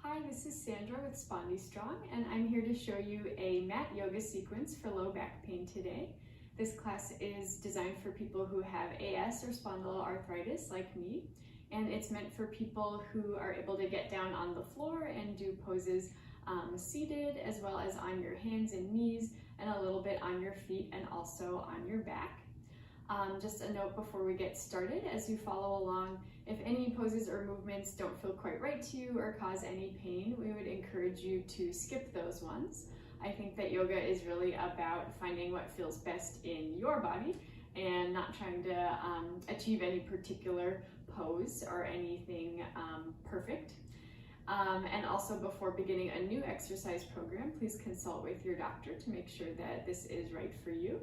Hi, this is Sandra with SpondyStrong, and I'm here to show you a mat yoga sequence for low back pain today. This class is designed for people who have AS or spondyloarthritis like me, and it's meant for people who are able to get down on the floor and do poses seated, as well as on your hands and knees, and a little bit on your feet and also on your back. Just a note before we get started, as you follow along, if any poses or movements don't feel quite right to you or cause any pain, we would encourage you to skip those ones. I think that yoga is really about finding what feels best in your body and not trying to achieve any particular pose or anything perfect. And also, before beginning a new exercise program, please consult with your doctor to make sure that this is right for you.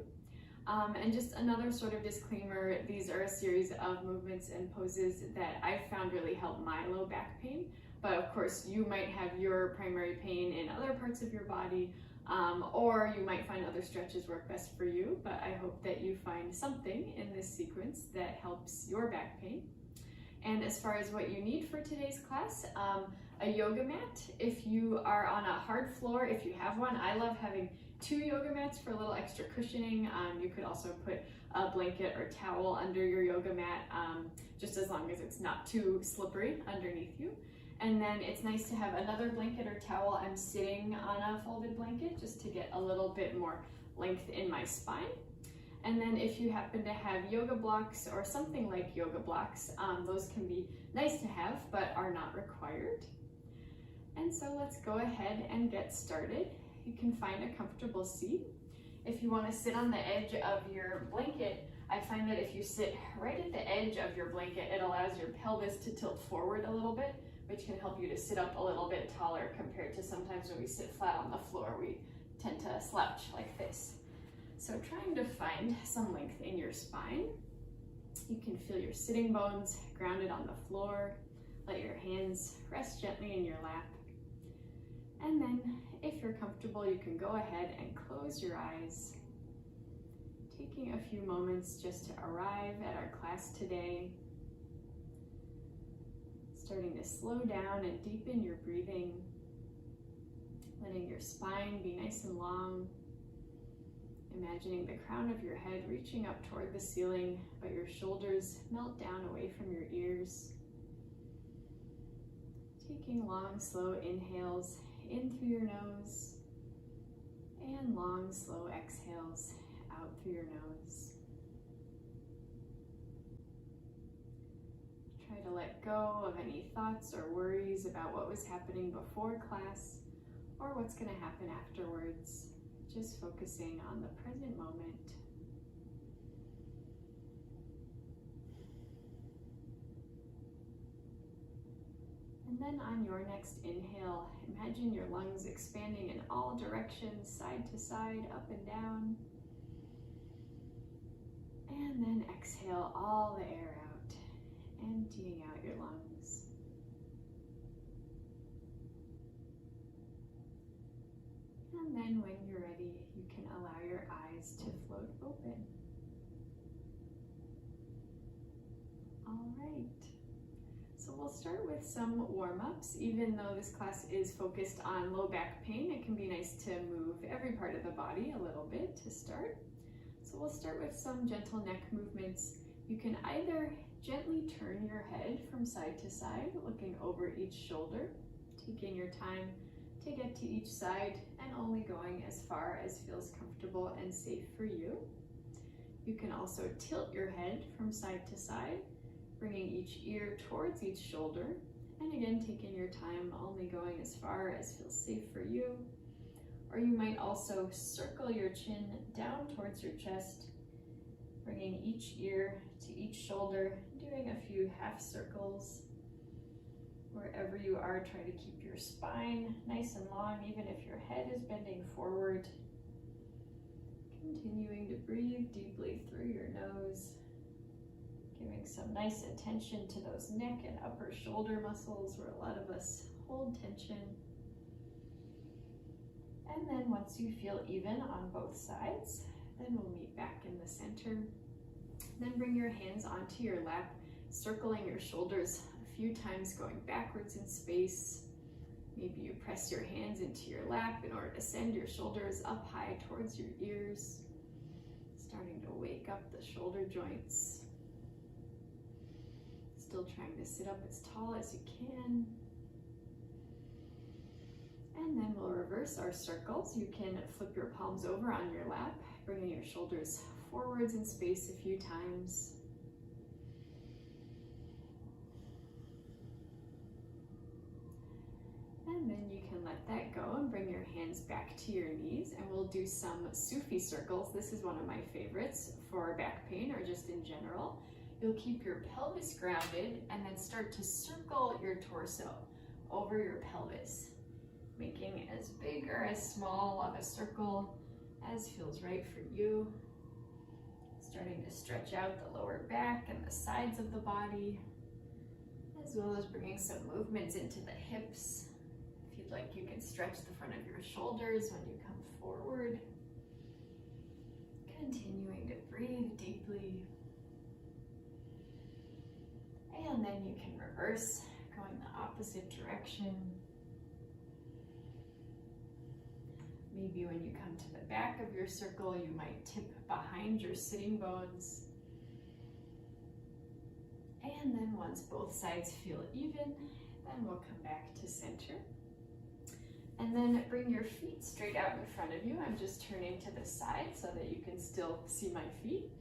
And just another sort of disclaimer, these are a series of movements and poses that I've found really help my low back pain, but of course you might have your primary pain in other parts of your body, or you might find other stretches work best for you, but I hope that you find something in this sequence that helps your back pain. And as far as what you need for today's class, a yoga mat. If you are on a hard floor, if you have one, I love having 2 yoga mats for a little extra cushioning. You could also put a blanket or towel under your yoga mat, just as long as it's not too slippery underneath you. And then it's nice to have another blanket or towel. I'm sitting on a folded blanket just to get a little bit more length in my spine. And then if you happen to have yoga blocks or something like yoga blocks, those can be nice to have but are not required. And so let's go ahead and get started. You can find a comfortable seat. If you want to sit on the edge of your blanket, I find that if you sit right at the edge of your blanket, it allows your pelvis to tilt forward a little bit, which can help you to sit up a little bit taller compared to sometimes when we sit flat on the floor, we tend to slouch like this. So trying to find some length in your spine. You can feel your sitting bones grounded on the floor. Let your hands rest gently in your lap. And then, if you're comfortable, you can go ahead and close your eyes, taking a few moments just to arrive at our class today, starting to slow down and deepen your breathing, letting your spine be nice and long, imagining the crown of your head reaching up toward the ceiling, but your shoulders melt down away from your ears, taking long, slow inhales in through your nose, and long, slow exhales out through your nose. Try to let go of any thoughts or worries about what was happening before class or what's going to happen afterwards, just focusing on the present moment. And then on your next inhale, imagine your lungs expanding in all directions, side to side, up and down. And then exhale all the air out, emptying out your lungs. And then when you're ready, you can allow your eyes to float open. All right. So we'll start with some warm-ups. Even though this class is focused on low back pain, it can be nice to move every part of the body a little bit to start. So we'll start with some gentle neck movements. You can either gently turn your head from side to side, looking over each shoulder, taking your time to get to each side and only going as far as feels comfortable and safe for you. You can also tilt your head from side to side, bringing each ear towards each shoulder, and again, taking your time, only going as far as feels safe for you. Or you might also circle your chin down towards your chest, bringing each ear to each shoulder, doing a few half circles. Wherever you are, try to keep your spine nice and long, even if your head is bending forward. Continuing to breathe deeply through your nose, giving some nice attention to those neck and upper shoulder muscles where a lot of us hold tension. And then once you feel even on both sides, then we'll meet back in the center. Then bring your hands onto your lap, circling your shoulders a few times, going backwards in space, Maybe you press your hands into your lap in order to send your shoulders up high towards your ears, starting to wake up the shoulder joints. Still trying to sit up as tall as you can. And then we'll reverse our circles. You can flip your palms over on your lap, bringing your shoulders forwards in space a few times. And then you can let that go and bring your hands back to your knees, and we'll do some Sufi circles. This is one of my favorites for back pain or just in general. You'll keep your pelvis grounded and then start to circle your torso over your pelvis, making as big or as small of a circle as feels right for you. Starting to stretch out the lower back and the sides of the body, as well as bringing some movements into the hips. If you'd like, you can stretch the front of your shoulders when you come forward. Continuing to breathe deeply. And then you can reverse, going the opposite direction. Maybe when you come to the back of your circle, you might tip behind your sitting bones. And then once both sides feel even, then we'll come back to center. And then bring your feet straight out in front of you. I'm just turning to the side so that you can still see my feet.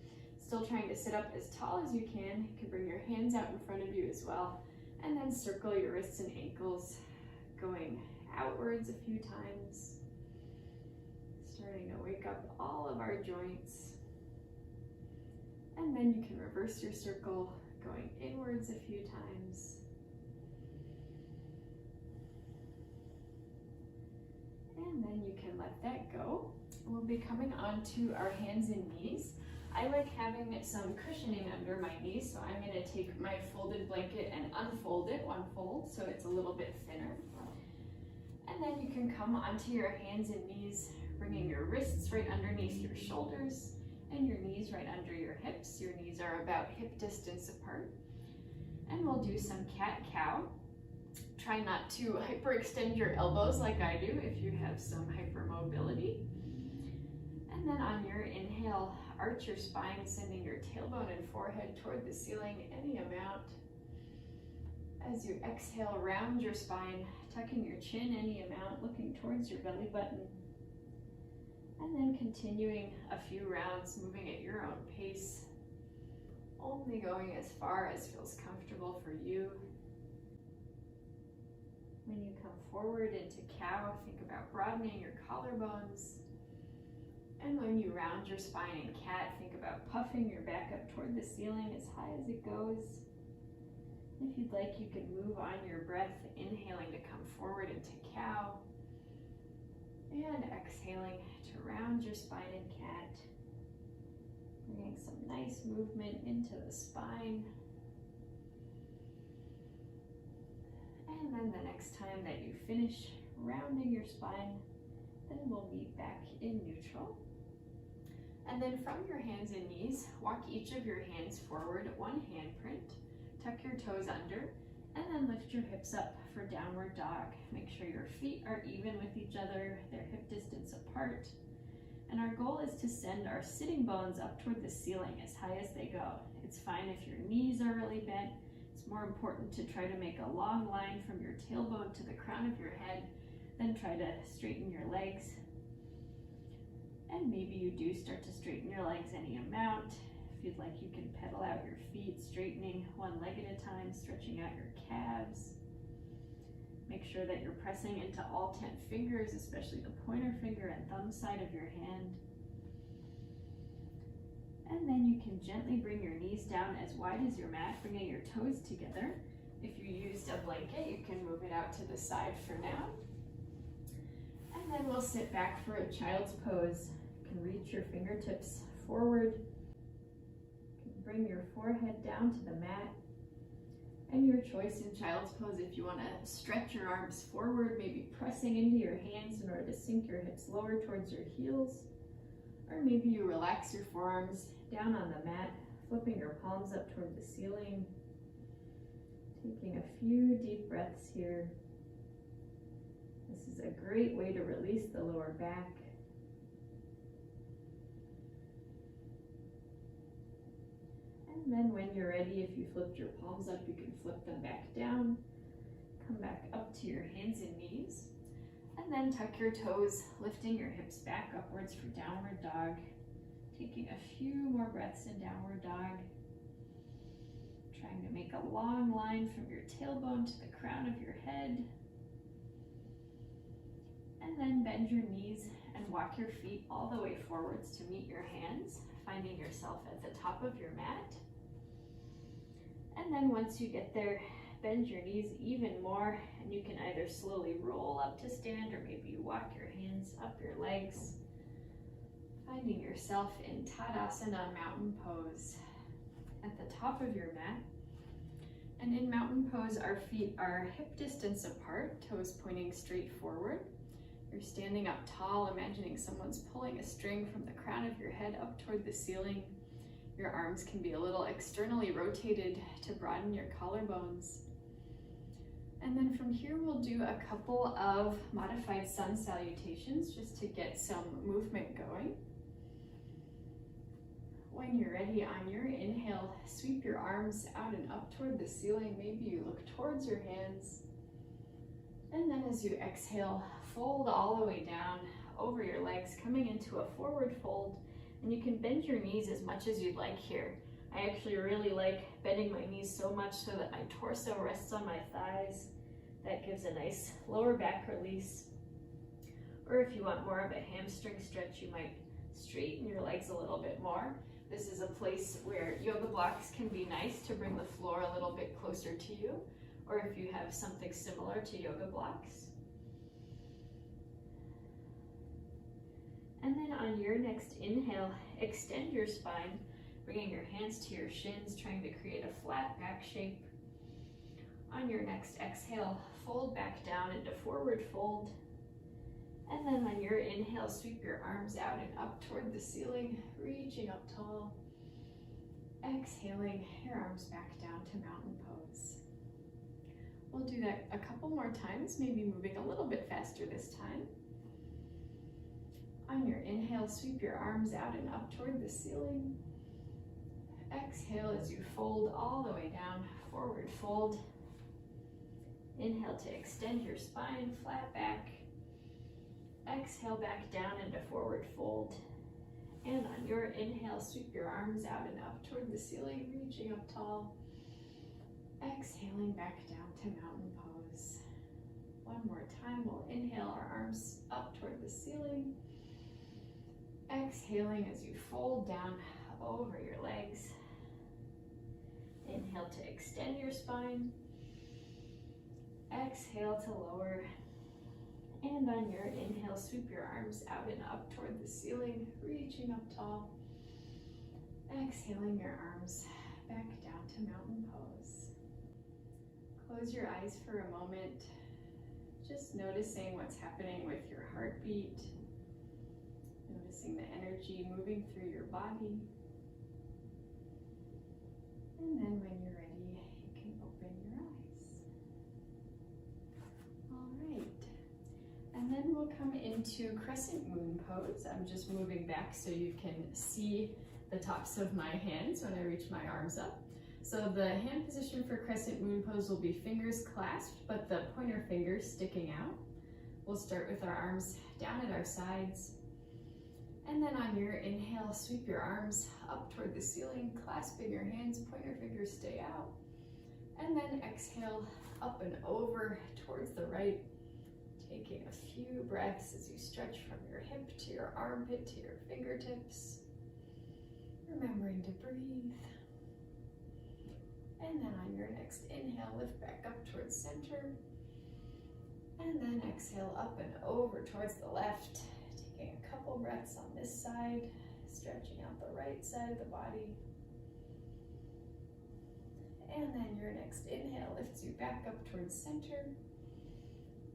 Still trying to sit up as tall as you can. You can bring your hands out in front of you as well. And then circle your wrists and ankles, going outwards a few times. Starting to wake up all of our joints. And then you can reverse your circle, going inwards a few times. And then you can let that go. We'll be coming on to our hands and knees. I like having some cushioning under my knees, so I'm going to take my folded blanket and unfold it, one fold, so it's a little bit thinner. And then you can come onto your hands and knees, bringing your wrists right underneath your shoulders and your knees right under your hips. Your knees are about hip distance apart. And we'll do some cat-cow. Try not to hyperextend your elbows like I do if you have some hypermobility. And then on your inhale, arch your spine, sending your tailbone and forehead toward the ceiling any amount. As you exhale, round your spine, tucking your chin any amount, looking towards your belly button. And then continuing a few rounds, moving at your own pace, only going as far as feels comfortable for you. When you come forward into cow, think about broadening your collarbones. And when you round your spine in cat, think about puffing your back up toward the ceiling as high as it goes. If you'd like, you can move on your breath, inhaling to come forward into cow, and exhaling to round your spine in cat, bringing some nice movement into the spine. And then the next time that you finish rounding your spine, then we'll meet back in neutral. And then from your hands and knees, walk each of your hands forward, one handprint, tuck your toes under, and then lift your hips up for downward dog. Make sure your feet are even with each other, they're hip distance apart. And our goal is to send our sitting bones up toward the ceiling as high as they go. It's fine if your knees are really bent. It's more important to try to make a long line from your tailbone to the crown of your head, then try to straighten your legs. And maybe you do start to straighten your legs any amount. If you'd like, you can pedal out your feet, straightening one leg at a time, stretching out your calves. Make sure that you're pressing into all 10 fingers, especially the pointer finger and thumb side of your hand. And then you can gently bring your knees down as wide as your mat, bringing your toes together. If you used a blanket, you can move it out to the side for now. And then we'll sit back for a child's pose. You can reach your fingertips forward. You can bring your forehead down to the mat. And your choice in child's pose, if you want to stretch your arms forward, maybe pressing into your hands in order to sink your hips lower towards your heels. Or maybe you relax your forearms down on the mat, flipping your palms up toward the ceiling. Taking a few deep breaths here. This is a great way to release the lower back. And then when you're ready, if you flipped your palms up, you can flip them back down. Come back up to your hands and knees. And then tuck your toes, lifting your hips back upwards for downward dog. Taking a few more breaths in downward dog. Trying to make a long line from your tailbone to the crown of your head. And then bend your knees and walk your feet all the way forwards to meet your hands, finding yourself at the top of your mat. And then once you get there, bend your knees even more, and you can either slowly roll up to stand, or maybe you walk your hands up your legs, finding yourself in Tadasana, mountain pose, at the top of your mat. And in mountain pose, our feet are hip distance apart, toes pointing straight forward. You're standing up tall, imagining someone's pulling a string from the crown of your head up toward the ceiling. Your arms can be a little externally rotated to broaden your collarbones. And then from here, we'll do a couple of modified sun salutations just to get some movement going. When you're ready, on your inhale, sweep your arms out and up toward the ceiling. Maybe you look towards your hands. And then as you exhale, fold all the way down over your legs, coming into a forward fold. And you can bend your knees as much as you'd like here. I actually really like bending my knees so much so that my torso rests on my thighs. That gives a nice lower back release. Or if you want more of a hamstring stretch, you might straighten your legs a little bit more. This is a place where yoga blocks can be nice to bring the floor a little bit closer to you, or if you have something similar to yoga blocks. And then on your next inhale, extend your spine, bringing your hands to your shins, trying to create a flat back shape. On your next exhale, fold back down into forward fold. And then on your inhale, sweep your arms out and up toward the ceiling, reaching up tall. Exhaling, your arms back down to mountain pose. We'll do that a couple more times, maybe moving a little bit faster this time. On your inhale, sweep your arms out and up toward the ceiling. Exhale as you fold all the way down, forward fold. Inhale to extend your spine, flat back. Exhale back down into forward fold. And on your inhale, sweep your arms out and up toward the ceiling, reaching up tall. Exhaling back down to mountain pose. One more time, we'll inhale our arms up toward the ceiling. Exhaling as you fold down over your legs. Inhale to extend your spine. Exhale to lower. And on your inhale, sweep your arms out and up toward the ceiling, reaching up tall. Exhaling your arms back down to mountain pose. Close your eyes for a moment, just noticing what's happening with your heartbeat. Noticing the energy moving through your body. And then when you're ready, you can open your eyes. All right. And then we'll come into Crescent Moon pose. I'm just moving back so you can see the tops of my hands when I reach my arms up. So the hand position for Crescent Moon pose will be fingers clasped, but the pointer fingers sticking out. We'll start with our arms down at our sides. And then on your inhale, sweep your arms up toward the ceiling, clasping your hands, pointer fingers stay out. And then exhale up and over towards the right, taking a few breaths as you stretch from your hip to your armpit to your fingertips. Remembering to breathe. And then on your next inhale, lift back up towards center. And then exhale up and over towards the left. Taking a couple breaths on this side, stretching out the right side of the body. And then your next inhale lifts you back up towards center.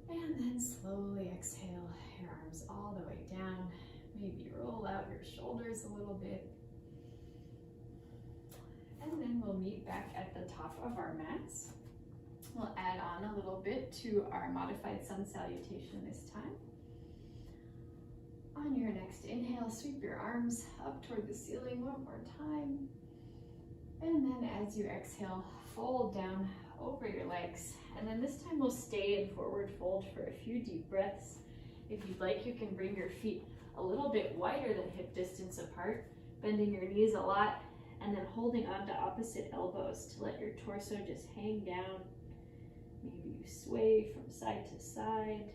And then slowly exhale, your arms all the way down. Maybe roll out your shoulders a little bit. And then we'll meet back at the top of our mats. We'll add on a little bit to our modified Sun Salutation this time. On your next inhale, sweep your arms up toward the ceiling one more time. And then as you exhale, fold down over your legs. And then this time we'll stay in forward fold for a few deep breaths. If you'd like, you can bring your feet a little bit wider than hip distance apart, bending your knees a lot, and then holding on to opposite elbows to let your torso just hang down. Maybe you sway from side to side.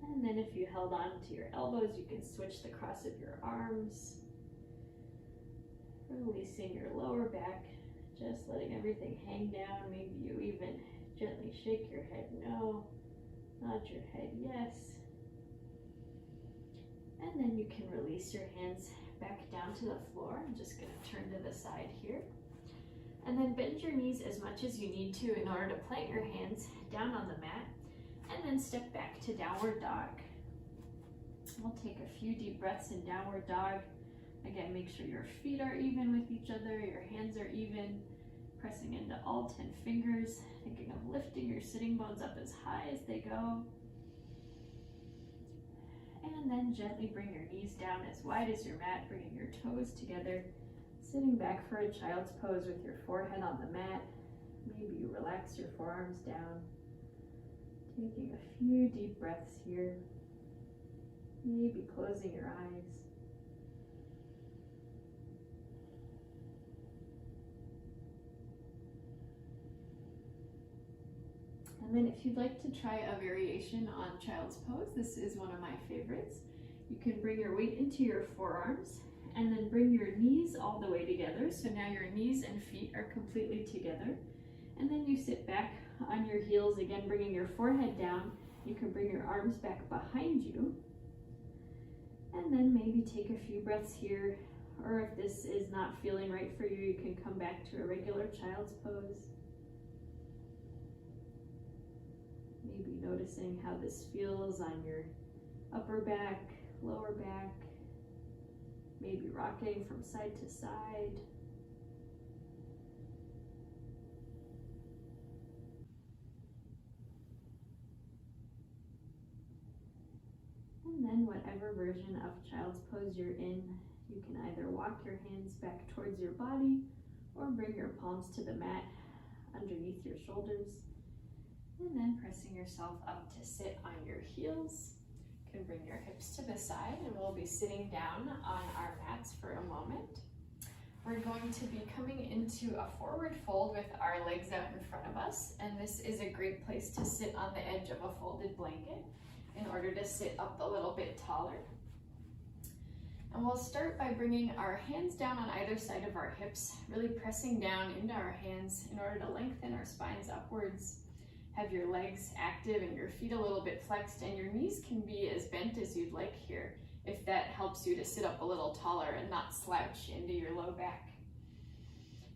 And then if you held on to your elbows, you can switch the cross of your arms, releasing your lower back, just letting everything hang down. Maybe you even gently shake your head no, nod your head yes. And then you can release your hands back down to the floor. I'm just going to turn to the side here. And then bend your knees as much as you need to in order to plant your hands down on the mat. And then step back to downward dog. We'll take a few deep breaths in downward dog. Again, make sure your feet are even with each other, your hands are even, pressing into all 10 fingers, thinking of lifting your sitting bones up as high as they go. And then gently bring your knees down as wide as your mat, bringing your toes together, sitting back for a child's pose with your forehead on the mat. Maybe you relax your forearms down. Taking a few deep breaths here, maybe closing your eyes. And then if you'd like to try a variation on child's pose, this is one of my favorites. You can bring your weight into your forearms and then bring your knees all the way together. So now your knees and feet are completely together. And then you sit back on your heels, again bringing your forehead down. You can bring your arms back behind you. And then maybe take a few breaths here, or if this is not feeling right for you, you can come back to a regular child's pose. Maybe noticing how this feels on your upper back, lower back, maybe rocking from side to side. And then whatever version of child's pose you're in, you can either walk your hands back towards your body or bring your palms to the mat underneath your shoulders. And then pressing yourself up to sit on your heels. You can bring your hips to the side and we'll be sitting down on our mats for a moment. We're going to be coming into a forward fold with our legs out in front of us. And this is a great place to sit on the edge of a folded blanket in order to sit up a little bit taller. And we'll start by bringing our hands down on either side of our hips, really pressing down into our hands in order to lengthen our spines upwards. Have your legs active and your feet a little bit flexed, and your knees can be as bent as you'd like here, if that helps you to sit up a little taller and not slouch into your low back.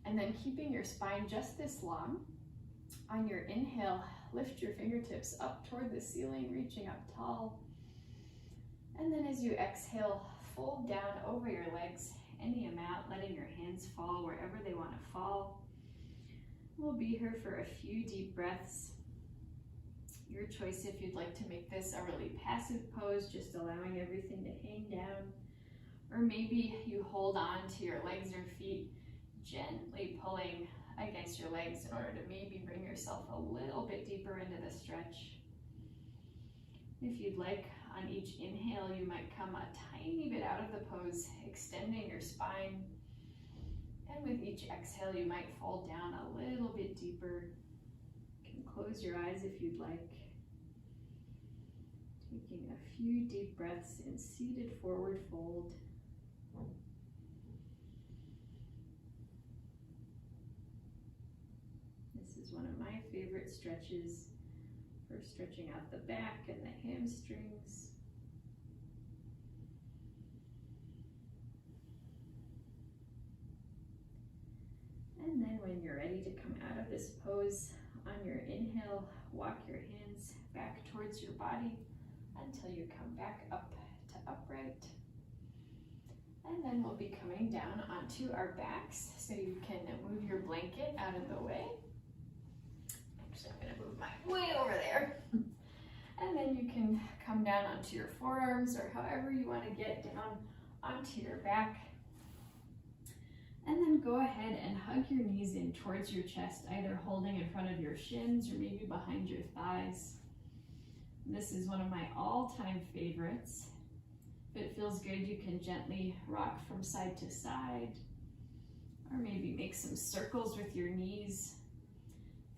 And then keeping your spine just this long. On your inhale, lift your fingertips up toward the ceiling, reaching up tall. And then as you exhale, fold down over your legs any amount, letting your hands fall wherever they want to fall. We'll be here for a few deep breaths. Your choice if you'd like to make this a really passive pose, just allowing everything to hang down. Or maybe you hold on to your legs or feet, gently pulling against your legs in order to maybe bring yourself a little bit deeper into the stretch. If you'd like, on each inhale, you might come a tiny bit out of the pose, extending your spine. And with each exhale, you might fold down a little bit deeper. You can close your eyes if you'd like. Taking a few deep breaths in seated forward fold. This is one of my favorite stretches for stretching out the back and the hamstrings. And then when you're ready to come out of this pose, on your inhale, walk your hands back towards your body until you come back up to upright. And then we'll be coming down onto our backs, so you can move your blanket out of the way. Actually, I'm gonna move mine way over there. And then you can come down onto your forearms or however you want to get down onto your back. And then go ahead and hug your knees in towards your chest, either holding in front of your shins or maybe behind your thighs. This is one of my all-time favorites. If it feels good, you can gently rock from side to side, or maybe make some circles with your knees.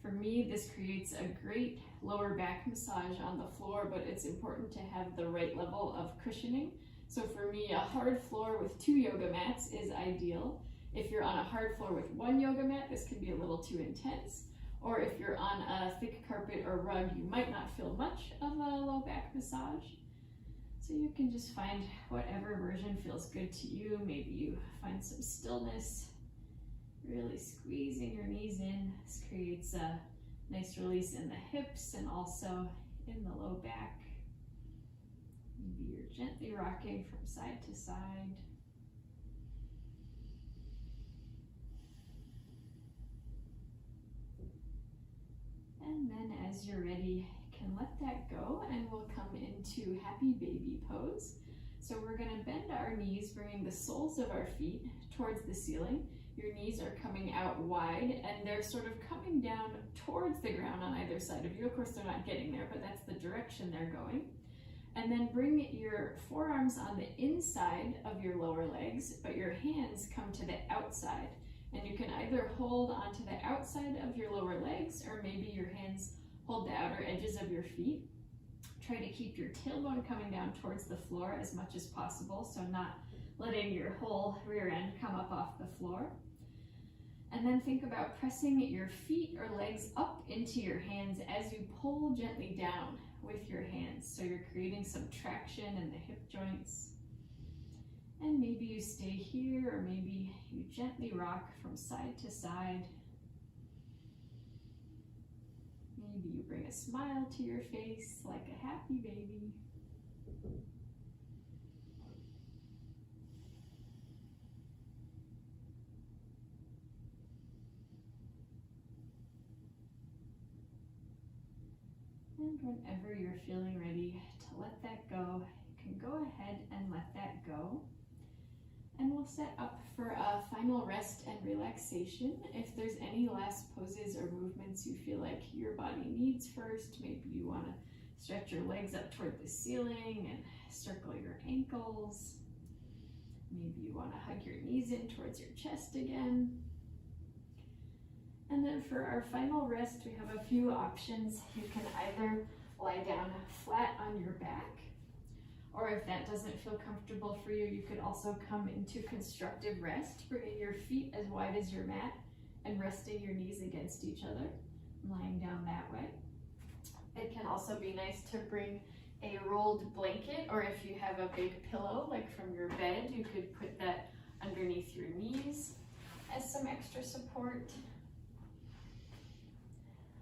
For me, this creates a great lower back massage on the floor, but it's important to have the right level of cushioning. So for me, a hard floor with 2 yoga mats is ideal. If you're on a hard floor with 1 yoga mat, this can be a little too intense. Or if you're on a thick carpet or rug, you might not feel much of a low back massage. So you can just find whatever version feels good to you. Maybe you find some stillness, really squeezing your knees in. This creates a nice release in the hips and also in the low back. Maybe you're gently rocking from side to side. And then as you're ready, you can let that go and we'll come into happy baby pose. So we're gonna bend our knees, bringing the soles of our feet towards the ceiling. Your knees are coming out wide and they're sort of coming down towards the ground on either side of you. Of course, they're not getting there, but that's the direction they're going. And then bring your forearms on the inside of your lower legs, but your hands come to the outside. And you can either hold onto the outside of your lower legs, or maybe your hands hold the outer edges of your feet. Try to keep your tailbone coming down towards the floor as much as possible, so not letting your whole rear end come up off the floor. And then think about pressing your feet or legs up into your hands as you pull gently down with your hands. So you're creating some traction in the hip joints. And maybe you stay here, or maybe you gently rock from side to side. Maybe you bring a smile to your face like a happy baby. And whenever you're feeling ready to let that go, you can go ahead and let that go. And we'll set up for a final rest and relaxation. If there's any last poses or movements you feel like your body needs first, maybe you want to stretch your legs up toward the ceiling and circle your ankles. Maybe you want to hug your knees in towards your chest again. And then for our final rest, we have a few options. You can either lie down flat on your back, or if that doesn't feel comfortable for you, you could also come into constructive rest, bringing your feet as wide as your mat and resting your knees against each other, lying down that way. It can also be nice to bring a rolled blanket, or if you have a big pillow, like from your bed, you could put that underneath your knees as some extra support,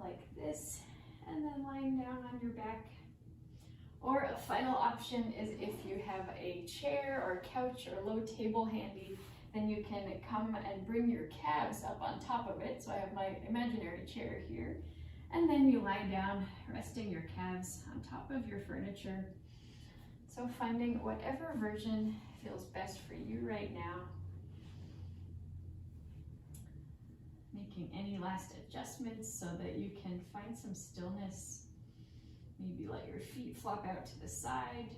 like this, and then lying down on your back. Or a final option is if you have a chair or couch or low table handy, then you can come and bring your calves up on top of it. So I have my imaginary chair here. And then you lie down, resting your calves on top of your furniture. So finding whatever version feels best for you right now. Making any last adjustments so that you can find some stillness. Maybe let your feet flop out to the side.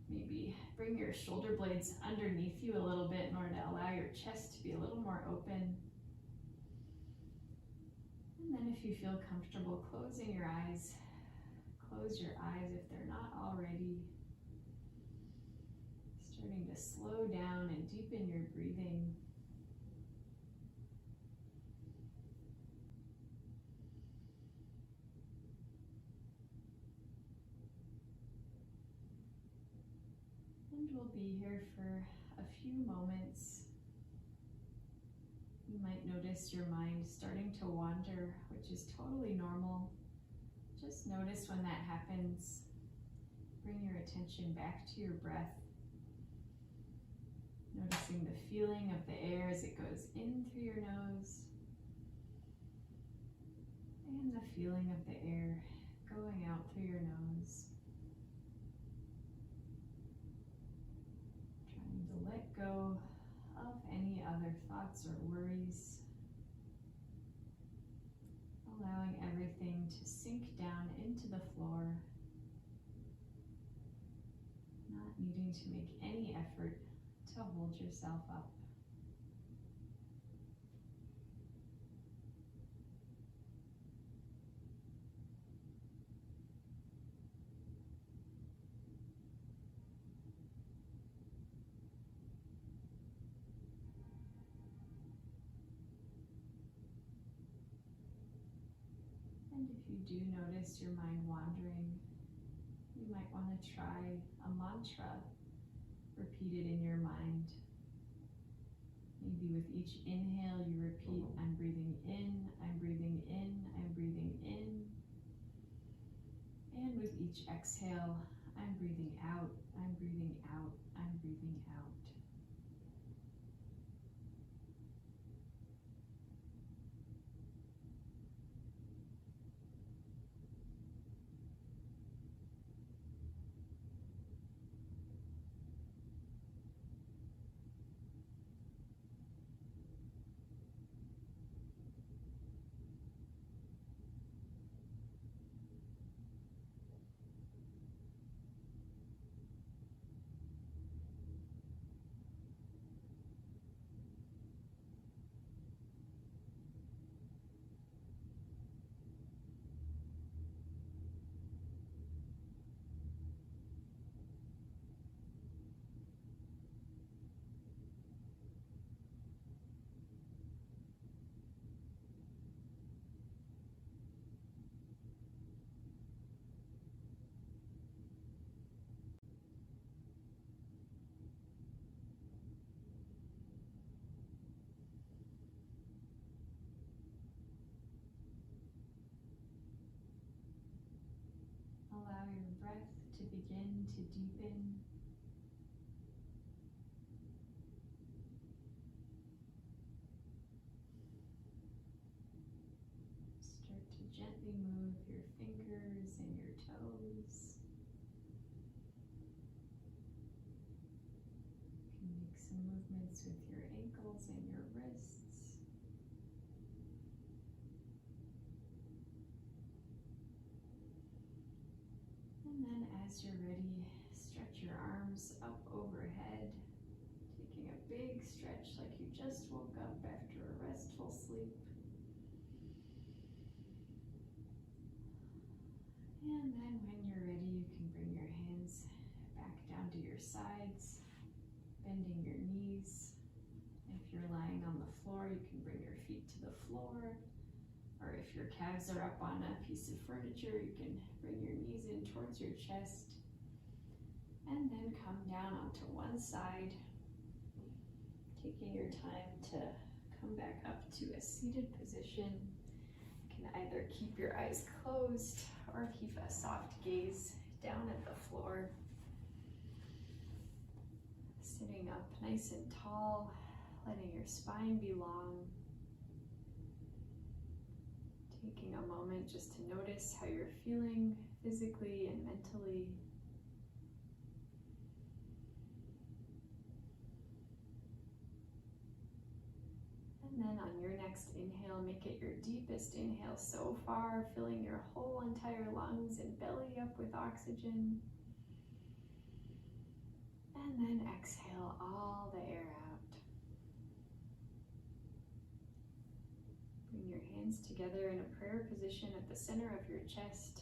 Maybe bring your shoulder blades underneath you a little bit in order to allow your chest to be a little more open. And then if you feel comfortable closing your eyes, close your eyes if they're not already. Starting to slow down and deepen your breathing. And we'll be here for a few moments. You might notice your mind starting to wander, which is totally normal. Just notice when that happens. Bring your attention back to your breath. Noticing the feeling of the air as it goes in through your nose and the feeling of the air going out through your nose. Trying to let go of any other thoughts or worries. Allowing everything to sink down into the floor. Not needing to make any effort to hold yourself up. And if you do notice your mind wandering, you might want to try a mantra repeated in your mind. Maybe with each inhale you repeat, I'm breathing in, I'm breathing in, I'm breathing in. And with each exhale, I'm breathing out, I'm breathing out, I'm breathing out. Allow your breath to begin to deepen. Start to gently move your fingers and your toes. You can make some movements with your ankles and your wrists. And then as you're ready, stretch your arms up overhead, taking a big stretch like you just woke up after a restful sleep. And then when you're ready, you can bring your hands back down to your sides, bending your knees. If you're lying on the floor, you can bring your feet to the floor. Or if your calves are up on a piece of furniture, you can bring your knees in towards your chest. And then come down onto one side, taking your time to come back up to a seated position. You can either keep your eyes closed or keep a soft gaze down at the floor. Sitting up nice and tall, letting your spine be long. Taking a moment just to notice how you're feeling physically and mentally. And then on your next inhale, make it your deepest inhale so far, filling your whole entire lungs and belly up with oxygen. And then exhale all the air out. Bring your hands together in a prayer position at the center of your chest,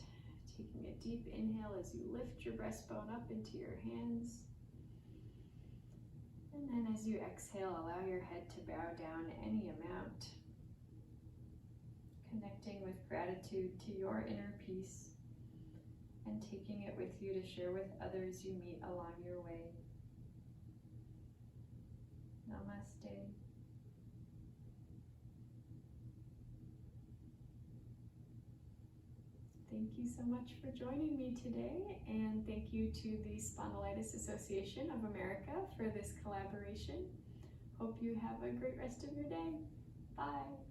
taking a deep inhale as you lift your breastbone up into your hands. And then as you exhale, allow your head to bow down any amount, connecting with gratitude to your inner peace and taking it with you to share with others you meet along your way. Namaste. Thank Thank you so much for joining me today, and thank you to the Spondylitis Association of America for this collaboration. Hope you have a great rest of your day. Bye.